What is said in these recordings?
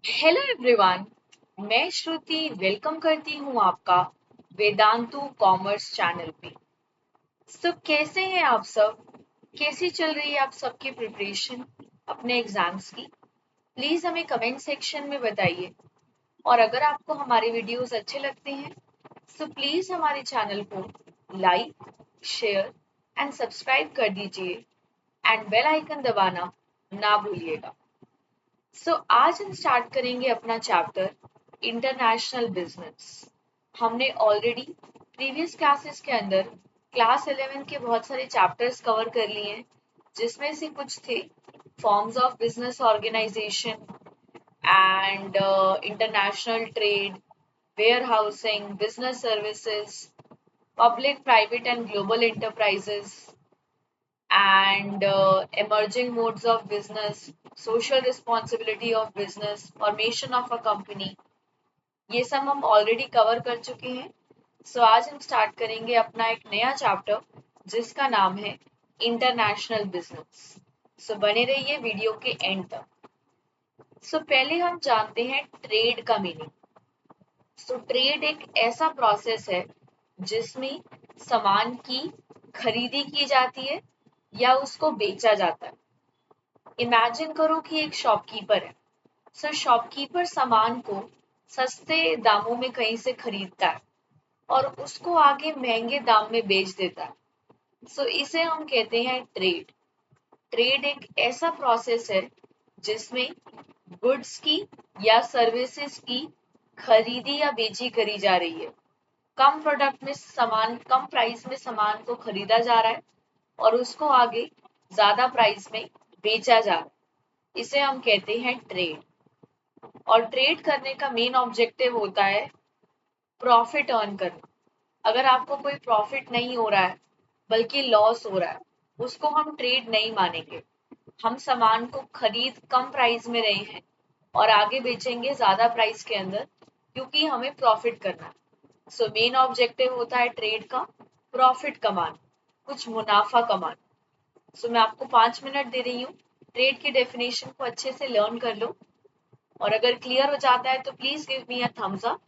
Hello everyone. मैं श्रुति welcome करती हूँ आपका वेदांतु कॉमर्स चैनल पे। कैसे हैं आप सब? कैसी चल रही है आप सबकी प्रिपरेशन अपने एग्जाम्स की? प्लीज हमें कमेंट सेक्शन में बताइए। और अगर आपको हमारे वीडियोस अच्छे लगते हैं प्लीज हमारे चैनल को लाइक, शेयर एंड सब्सक्राइब कर दीजिए एंड बेल आइकन दबाना ना भूलिएगा। आज हम स्टार्ट करेंगे अपना चैप्टर इंटरनेशनल बिजनेस। हमने ऑलरेडी प्रीवियस क्लासेस के अंदर क्लास 11 के बहुत सारे चैप्टर्स कवर कर लिए हैं, जिसमें से कुछ थे forms of business organization and international trade, warehousing, business services, public private and global enterprises and emerging modes of business, social responsibility of business, formation of a company। ये सब हम ऑलरेडी कवर कर चुके हैं। आज हम start करेंगे अपना एक नया चैप्टर जिसका नाम है इंटरनेशनल बिजनेस। बने रहिए वीडियो के एंड तक। पहले हम जानते हैं ट्रेड का मीनिंग। ट्रेड एक ऐसा प्रोसेस है जिसमें सामान की खरीदी की जाती है या उसको बेचा जाता है। इमेजिन करो कि एक शॉपकीपर है। शॉपकीपर सामान को सस्ते दामों में कहीं से खरीदता है और उसको आगे महंगे दाम में बेच देता है। इसे हम कहते हैं ट्रेड। ट्रेड एक ऐसा प्रोसेस है जिसमें गुड्स की या सर्विसेज की खरीदी या बेची करी जा रही है। कम प्रोडक्ट में सामान, कम प्राइस में सामान को खरीदा जा रहा है और उसको आगे ज्यादा प्राइस में बेचा जा रहा है। इसे हम कहते हैं ट्रेड। और ट्रेड करने का मेन ऑब्जेक्टिव होता है प्रॉफिट अर्न करना। अगर आपको कोई प्रॉफिट नहीं हो रहा है बल्कि लॉस हो रहा है, उसको हम ट्रेड नहीं मानेंगे। हम सामान को खरीद कम प्राइस में रहे हैं और आगे बेचेंगे ज्यादा प्राइस के अंदर, क्योंकि हमें प्रॉफिट करना है। मेन ऑब्जेक्टिव होता है ट्रेड का प्रॉफिट कमाना, कुछ मुनाफा कमाना। मैं आपको 5 मिनट दे रही हूँ, ट्रेड की डेफिनेशन को अच्छे से लर्न कर लो और अगर क्लियर हो जाता है तो please give me a thumbs up.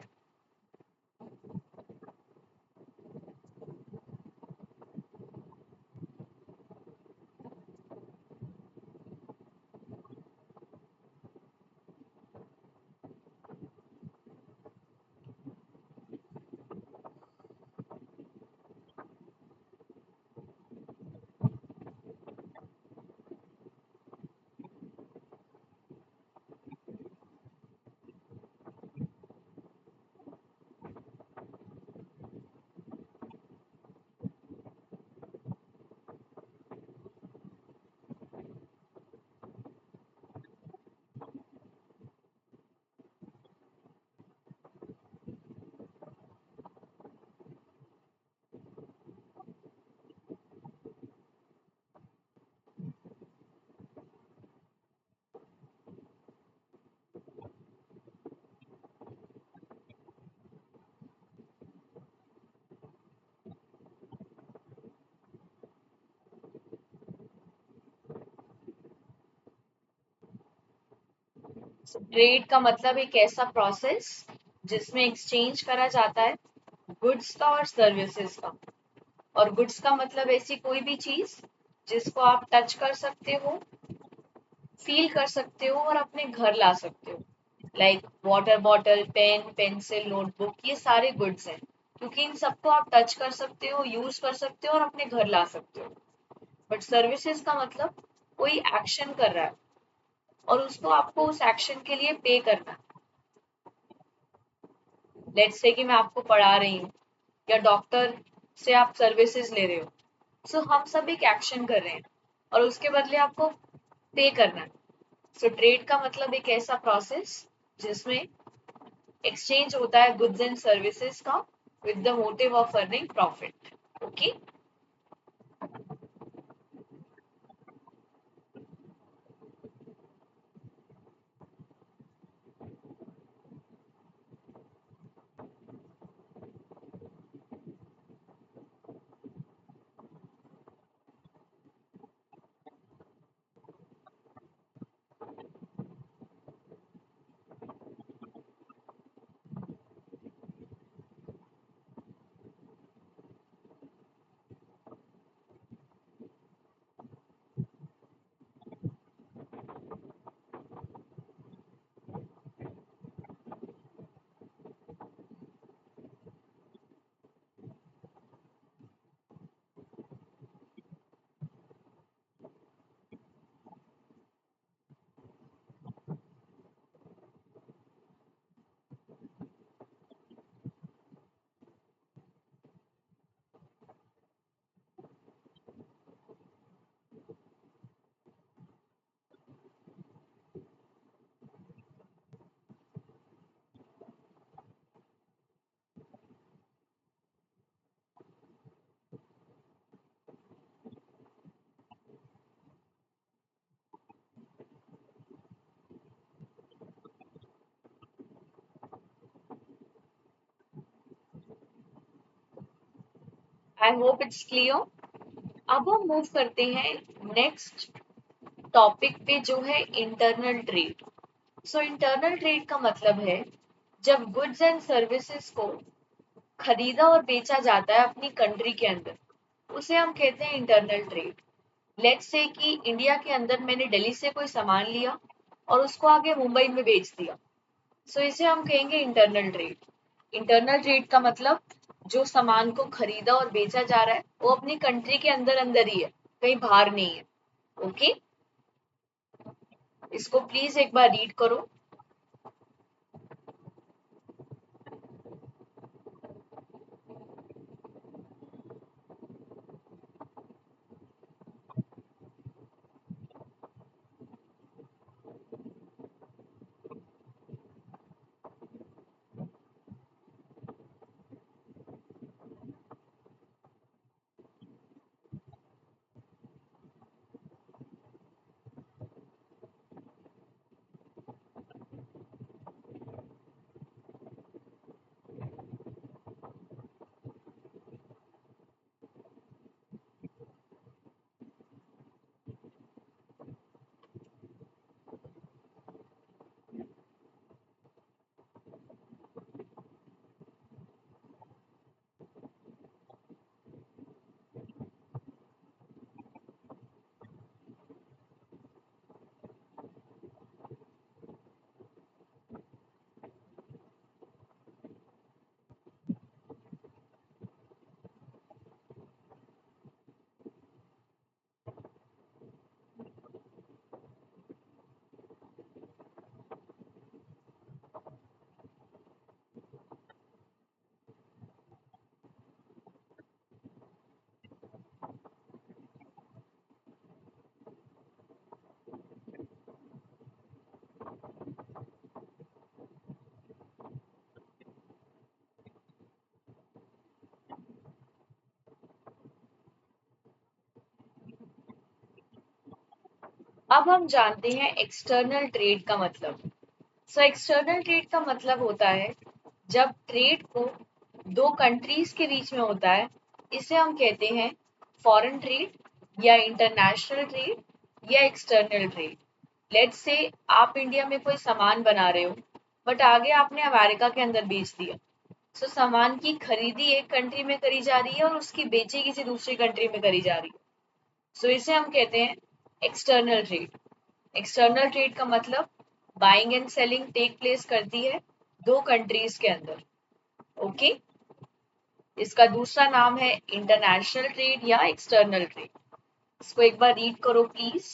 Trade का मतलब एक ऐसा प्रोसेस जिसमें एक्सचेंज करा जाता है गुड्स का और सर्विसेज का। और गुड्स का मतलब ऐसी कोई भी चीज जिसको आप टच कर सकते हो, फील कर सकते हो और अपने घर ला सकते हो। Like water bottle, pen, pencil, notebook, ये सारे गुड्स हैं क्योंकि इन सबको आप टच कर सकते हो, यूज कर सकते हो और अपने घर ला सकते हो। बट सर्विसेज का मतलब कोई एक्शन कर रहा है और उसको आपको उस एक्शन के लिए पे करना है। लेट्स से कि मैं आपको पढ़ा रही हूँ या डॉक्टर से आप सर्विसेज ले रहे हो। हम सब एक एक्शन कर रहे हैं और उसके बदले आपको पे करना है। ट्रेड का मतलब एक ऐसा प्रोसेस जिसमें एक्सचेंज होता है गुड्स एंड सर्विसेज का with the motive of earning profit. Okay. I hope it's clear. अब हम मूव करते हैं नेक्स्ट टॉपिक पे, जो है internal trade. So internal trade का मतलब है जब गुड्स एंड सर्विसेज को खरीदा और बेचा जाता है अपनी कंट्री के अंदर, उसे हम कहते हैं इंटरनल ट्रेड। लेट्स से कि इंडिया के अंदर मैंने दिल्ली से कोई सामान लिया और उसको आगे मुंबई में बेच दिया, सो इसे हम कहेंगे इंटरनल ट्रेड। इंटरनल ट्रेड का मतलब जो सामान को खरीदा और बेचा जा रहा है वो अपनी कंट्री के अंदर अंदर ही है, कहीं बाहर नहीं है। ओके, इसको प्लीज एक बार रीड करो। अब हम जानते हैं एक्सटर्नल ट्रेड का मतलब। सो एक्सटर्नल ट्रेड का मतलब होता है जब ट्रेड को दो कंट्रीज के बीच में होता है, इसे हम कहते हैं फॉरेन ट्रेड या इंटरनेशनल ट्रेड या एक्सटर्नल ट्रेड। लेट्स से आप इंडिया में कोई सामान बना रहे हो बट आगे आपने अमेरिका के अंदर बेच दिया, सो सामान की खरीदी एक कंट्री में करी जा रही है और उसकी बेची किसी दूसरी कंट्री में करी जा रही है, सो इसे हम कहते हैं एक्सटर्नल ट्रेड। एक्सटर्नल ट्रेड का मतलब buying and selling take place करती है दो कंट्रीज के अंदर। ओके, इसका दूसरा नाम है इंटरनेशनल ट्रेड या एक्सटर्नल ट्रेड। इसको एक बार रीड करो प्लीज।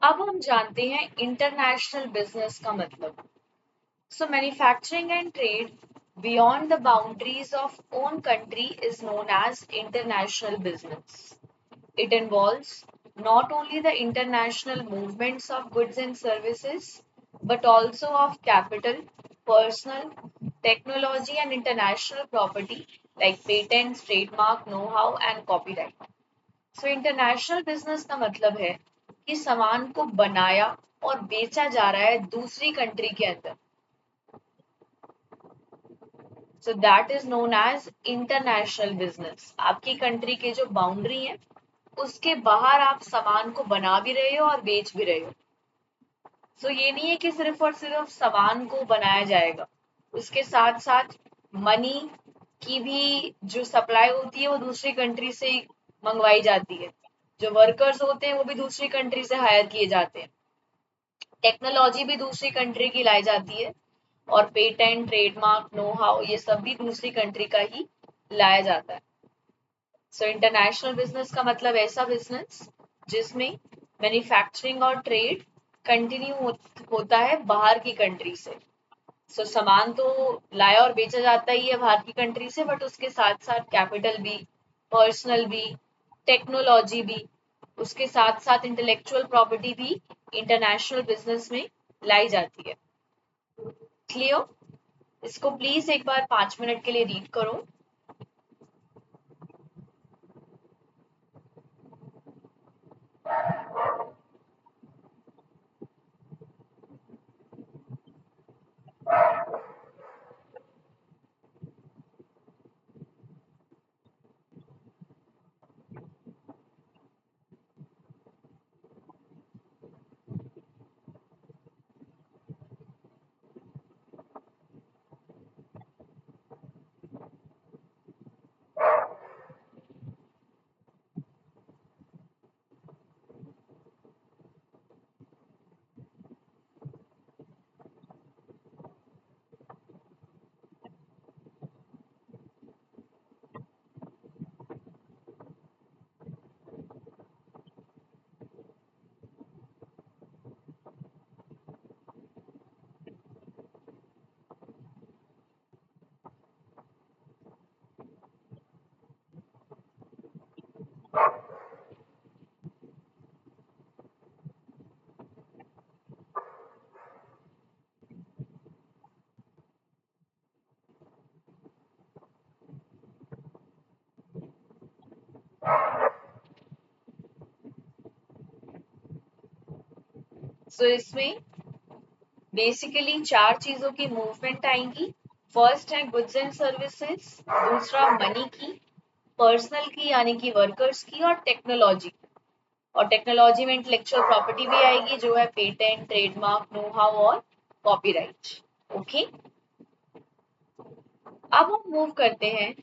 अब हम जानते हैं इंटरनेशनल बिजनेस का मतलब। So manufacturing and trade beyond the boundaries of own country is known as international business. It involves not only the international movements of goods and services, but also of capital, personal, technology and international property like patents, trademark, know-how and copyright. So international business का मतलब है कि सामान को बनाया और बेचा जा रहा है दूसरी कंट्री के अंदर। So that is known as international business. आपकी कंट्री के जो बाउंड्री है उसके बाहर आप सामान को बना भी रहे हो और बेच भी रहे हो। सो ये नहीं है कि सिर्फ और सिर्फ सामान को बनाया जाएगा, उसके साथ साथ मनी की भी जो सप्लाई होती है वो दूसरी कंट्री से मंगवाई जाती है। जो वर्कर्स होते हैं वो भी दूसरी कंट्री से हायर किए जाते हैं। टेक्नोलॉजी भी दूसरी कंट्री की लाई जाती है और पेटेंट, ट्रेडमार्क, नो हाउ ये सब भी दूसरी कंट्री का ही लाया जाता है। सो इंटरनेशनल बिजनेस का मतलब ऐसा बिजनेस जिसमें मैन्युफैक्चरिंग और ट्रेड कंटिन्यू होता है बाहर की कंट्री से। सो सामान तो लाया और बेचा जाता ही है बाहर की कंट्री से, बट उसके साथ साथ कैपिटल भी, पर्सनल भी, टेक्नोलॉजी भी, उसके साथ साथ इंटेलेक्चुअल प्रॉपर्टी भी इंटरनेशनल बिजनेस में लाई जाती है। क्लियर? इसको प्लीज एक बार 5 मिनट के लिए रीड करो। सो इसमें बेसिकली 4 चीजों की मूवमेंट आएंगी। फर्स्ट है गुड्स एंड सर्विसेज, दूसरा मनी की, पर्सनल की यानी कि वर्कर्स की, और टेक्नोलॉजी। और टेक्नोलॉजी में इंटेलेक्चुअल प्रॉपर्टी भी आएगी जो है पेटेंट, ट्रेडमार्क, नो हाउ और कॉपीराइट। ओके, अब हम मूव करते हैं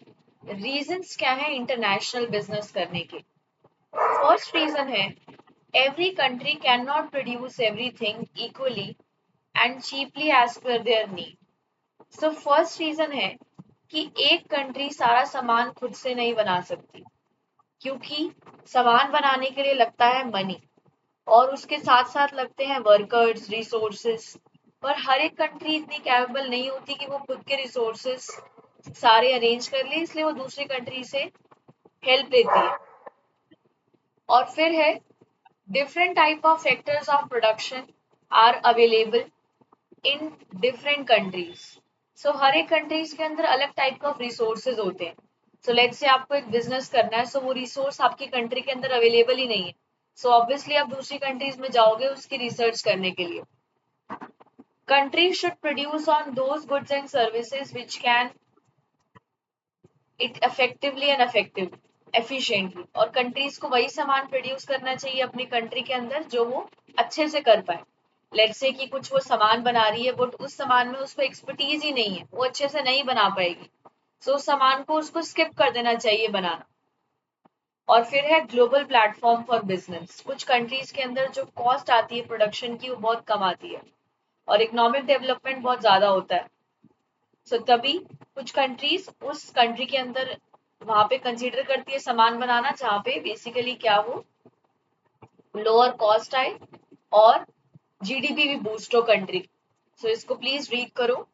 रीजंस क्या है इंटरनेशनल बिजनेस करने के। फर्स्ट रीजन है every country cannot produce everything equally and cheaply as per their need. So first reason है कि एक कंट्री सारा सामान खुद से नहीं बना सकती, क्योंकि सामान बनाने के लिए लगता है मनी और उसके साथ साथ लगते हैं वर्कर्स, रिसोर्सेस। पर हर एक कंट्री इतनी कैपेबल नहीं होती कि वो खुद के रिसोर्सेस सारे अरेंज कर ले, इसलिए वो दूसरी कंट्री से हेल्प लेती है। और फिर है different type of sectors of production are available in different countries. So हर एक कंट्रीज के अंदर अलग टाइप ऑफ रिसोर्सेज होते हैं। सो लेट्स से आपको एक बिजनेस करना है, सो वो रिसोर्स आपकी कंट्री के अंदर अवेलेबल ही नहीं है। सो ऑब्वियसली आप दूसरी कंट्रीज में जाओगे उसकी रिसर्च करने के लिए। Countries should produce on those goods and services which can it effectively and efficiently, और कंट्रीज को वही सामान प्रोड्यूस करना चाहिए अपनी कंट्री के अंदर जो वो अच्छे से कर पाए। लेट्स से कि कुछ वो सामान बना रही है बट उस सामान में उसको एक्सपर्टीज ही नहीं है, वो अच्छे से नहीं बना पाएगी, सो उस सामान को उसको स्किप कर देना चाहिए बनाना। और फिर है ग्लोबल प्लेटफॉर्म फॉर बिजनेस। कुछ कंट्रीज के अंदर जो कॉस्ट आती है प्रोडक्शन की वो बहुत कम आती है, और इकोनॉमिक डेवलपमेंट बहुत ज्यादा होता है। सो तभी कुछ कंट्रीज उस कंट्री के अंदर वहां पे कंसीडर करती है सामान बनाना जहाँ पे बेसिकली क्या हो, लोअर कॉस्ट आए और जीडीपी भी बूस्ट हो कंट्री। सो इसको प्लीज रीड करो।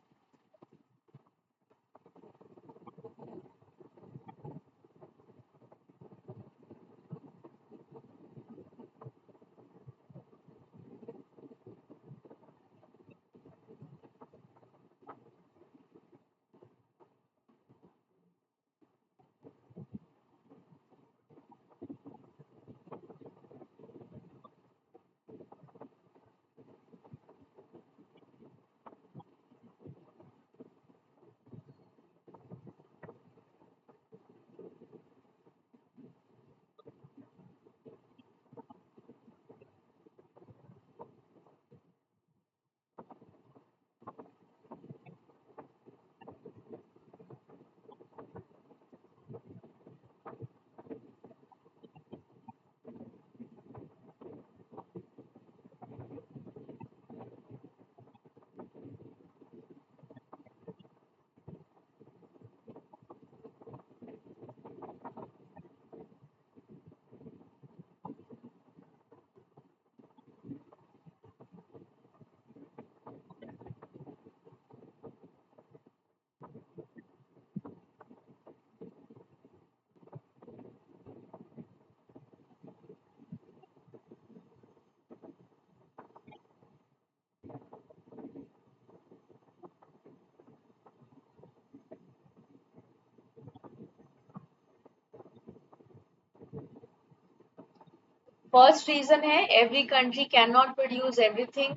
फर्स्ट रीजन है every country can not produce everything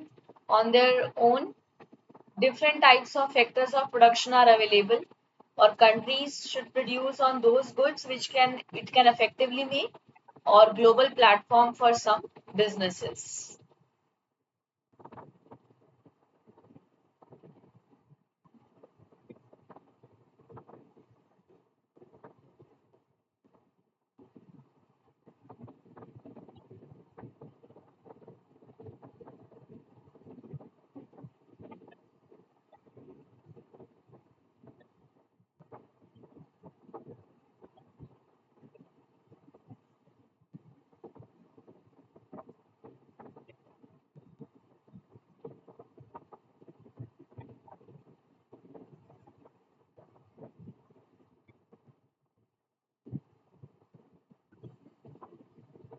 on their own. Different types of factors of production are available, or countries should produce on those goods which can effectively make or global platform for some businesses.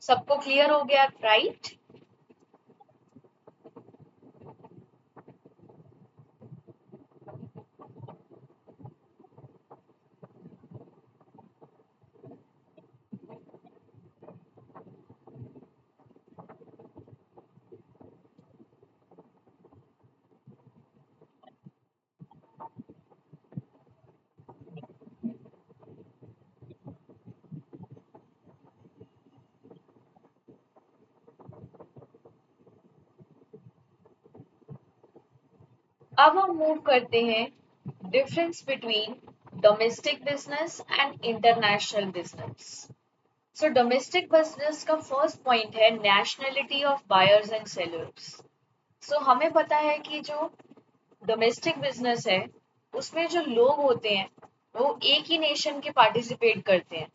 सबको clear हो गया, right? अब हम move करते हैं difference between domestic business and international business. So domestic business का first point है nationality of buyers and sellers. So हमें पता है कि जो डोमेस्टिक बिजनेस है उसमें जो लोग होते हैं वो एक ही नेशन के पार्टिसिपेट करते हैं।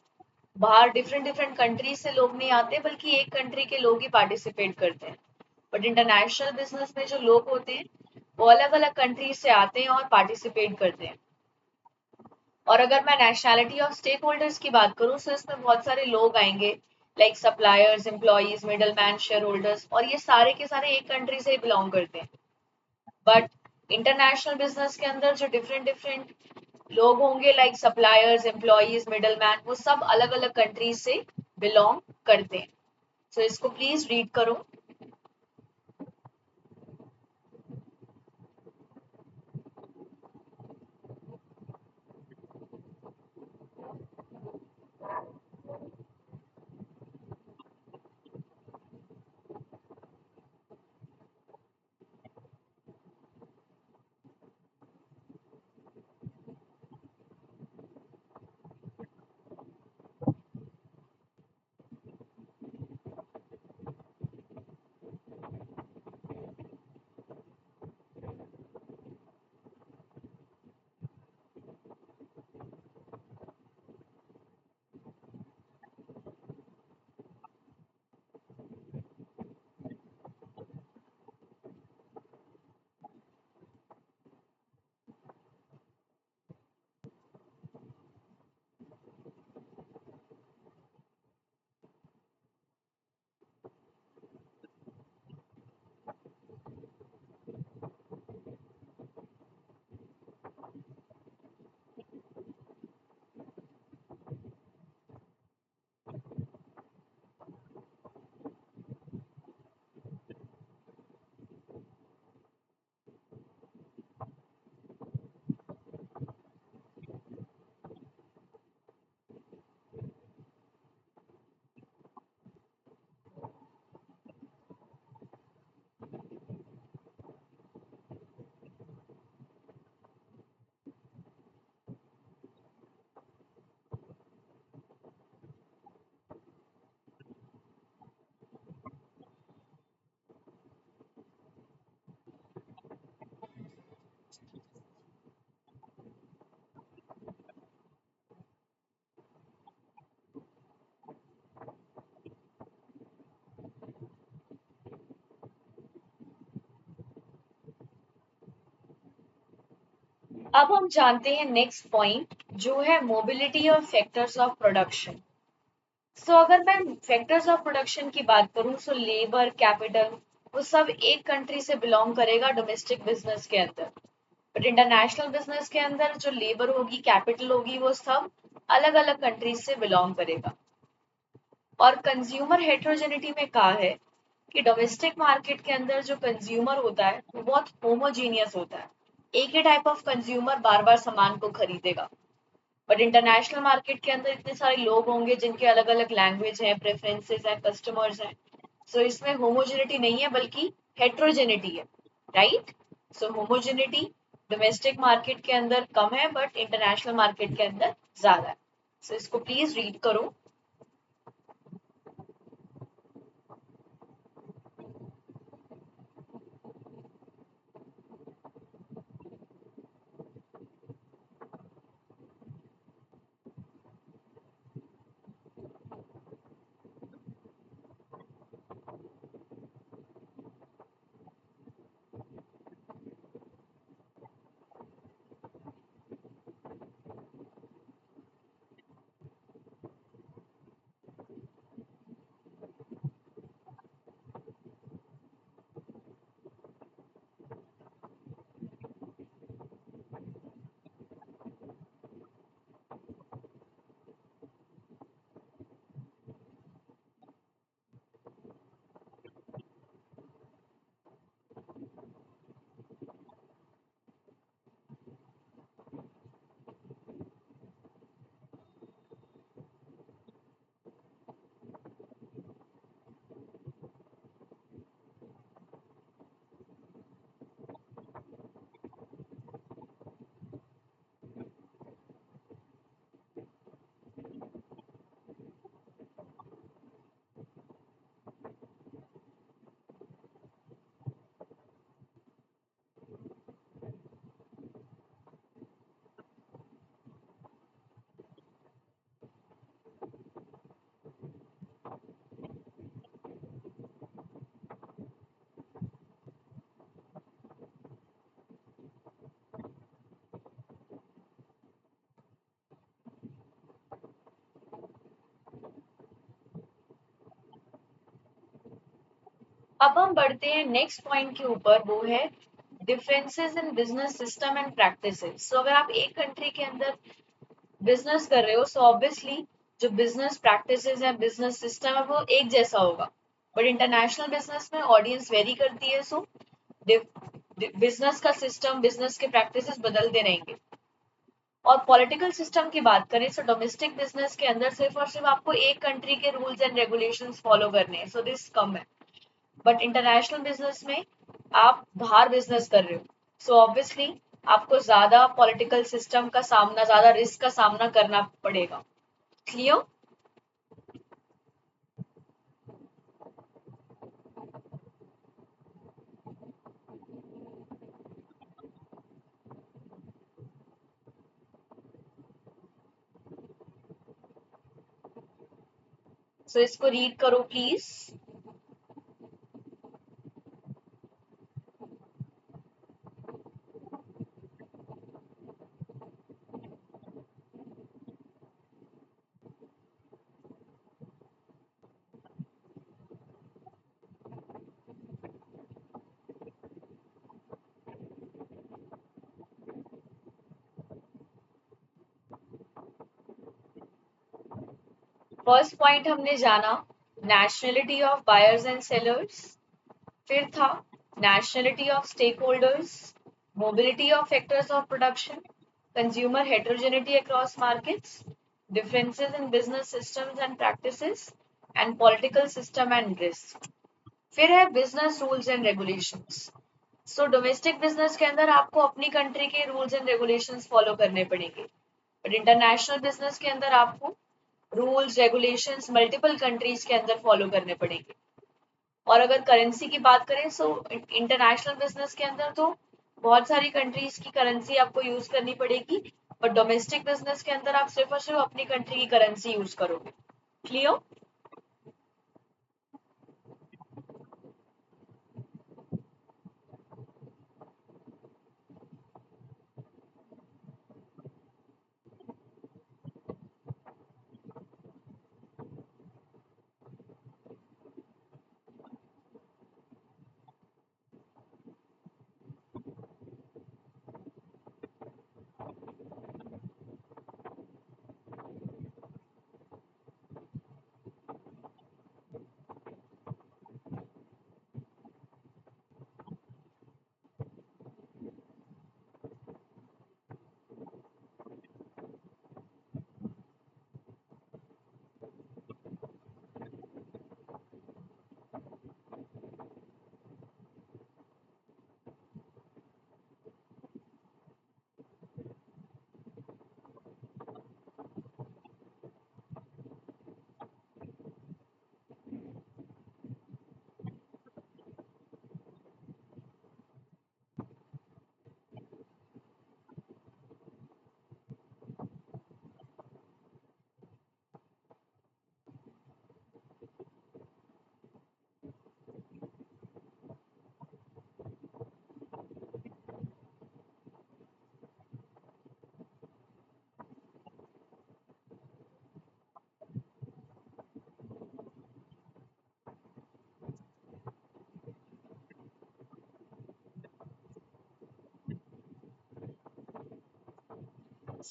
बाहर डिफरेंट डिफरेंट कंट्री से लोग नहीं आते बल्कि एक कंट्री के लोग ही पार्टिसिपेट करते हैं। बट इंटरनेशनल बिजनेस में जो लोग होते हैं वो अलग अलग कंट्री से आते हैं और पार्टिसिपेट करते हैं। और अगर मैं नेशनैलिटी ऑफ स्टेक होल्डर्स की बात करूँ तो इसमें बहुत सारे लोग आएंगे, like suppliers, employees, middle man, share holders, और ये सारे के सारे एक कंट्री से बिलोंग करते हैं। बट इंटरनेशनल बिजनेस के अंदर जो डिफरेंट डिफरेंट लोग होंगे, like suppliers, employees, middle man, वो सब अलग अलग कंट्रीज से बिलोंग करते हैं। सो इसको प्लीज रीड करो। अब हम जानते हैं नेक्स्ट पॉइंट जो है मोबिलिटी और फैक्टर्स ऑफ प्रोडक्शन। सो अगर मैं फैक्टर्स ऑफ प्रोडक्शन की बात करूं, सो लेबर कैपिटल वो सब एक कंट्री से बिलोंग करेगा डोमेस्टिक बिजनेस के अंदर, बट इंटरनेशनल बिजनेस के अंदर जो लेबर होगी कैपिटल होगी वो सब अलग अलग कंट्रीज से बिलोंग करेगा। और कंज्यूमर हेट्रोजेनिटी में कहा है कि डोमेस्टिक मार्केट के अंदर जो कंज्यूमर होता है वो बहुत होमोजीनियस होता है, एक ही टाइप ऑफ कंज्यूमर बार बार सामान को खरीदेगा। बट इंटरनेशनल मार्केट के अंदर इतने सारे लोग होंगे जिनके अलग अलग लैंग्वेज हैं, प्रेफरेंसेस हैं, कस्टमर्स हैं। सो इसमें होमोजेनिटी नहीं है बल्कि हेट्रोजेनिटी है, राइट। सो होमोजेनिटी डोमेस्टिक मार्केट के अंदर कम है बट इंटरनेशनल मार्केट के अंदर ज्यादा है। सो इसको प्लीज रीड करो। अब हम बढ़ते हैं नेक्स्ट पॉइंट के ऊपर, वो है differences in business system and practices. So अगर आप एक कंट्री के अंदर बिजनेस कर रहे हो, सो ऑब्वियसली जो बिजनेस प्रैक्टिसेस है, बिजनेस सिस्टम है, वो एक जैसा होगा। बट इंटरनेशनल बिजनेस में ऑडियंस वेरी करती है, सो बिजनेस का सिस्टम, बिजनेस के प्रैक्टिसेस बदलते रहेंगे। और पॉलिटिकल सिस्टम की बात करें, सो डोमेस्टिक बिजनेस के अंदर सिर्फ और सिर्फ आपको एक कंट्री के रूल्स एंड रेगुलेशंस फॉलो करने हैं, सो दिस कम है। बट इंटरनेशनल बिजनेस में आप बाहर बिजनेस कर रहे हो, सो ऑब्वियसली आपको ज्यादा पॉलिटिकल सिस्टम का सामना, ज्यादा रिस्क का सामना करना पड़ेगा। क्लियर। सो इसको रीड करो प्लीज। फर्स्ट पॉइंट हमने जाना nationality of buyers and sellers, फिर था nationality of stakeholders, mobility of factors of production, consumer heterogeneity across markets, differences in business systems and practices, and political system and risk। फिर है business rules and regulations. So domestic business के अंदर आपको अपनी country के rules and regulations follow करने पड़ेंगे, but international business के अंदर आपको रूल्स रेगुलेशंस मल्टीपल कंट्रीज के अंदर फॉलो करने पड़ेंगे। और अगर करेंसी की बात करें, सो इंटरनेशनल बिजनेस के अंदर तो बहुत सारी कंट्रीज की करेंसी आपको यूज करनी पड़ेगी, बट डोमेस्टिक बिजनेस के अंदर आप सिर्फ और सिर्फ अपनी कंट्री की करेंसी यूज करोगे। क्लियर।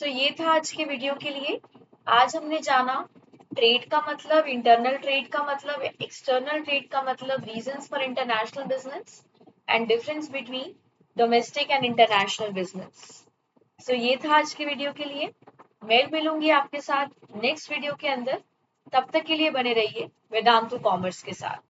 ये था आज के वीडियो के लिए। आज हमने जाना ट्रेड का मतलब, इंटरनल ट्रेड का मतलब, एक्सटर्नल ट्रेड का मतलब, reasons for international business and difference between domestic and international business. ये था आज के वीडियो के लिए। मैं मिलूंगी आपके साथ नेक्स्ट वीडियो के अंदर। तब तक के लिए बने रहिए वेदांतु कॉमर्स के साथ।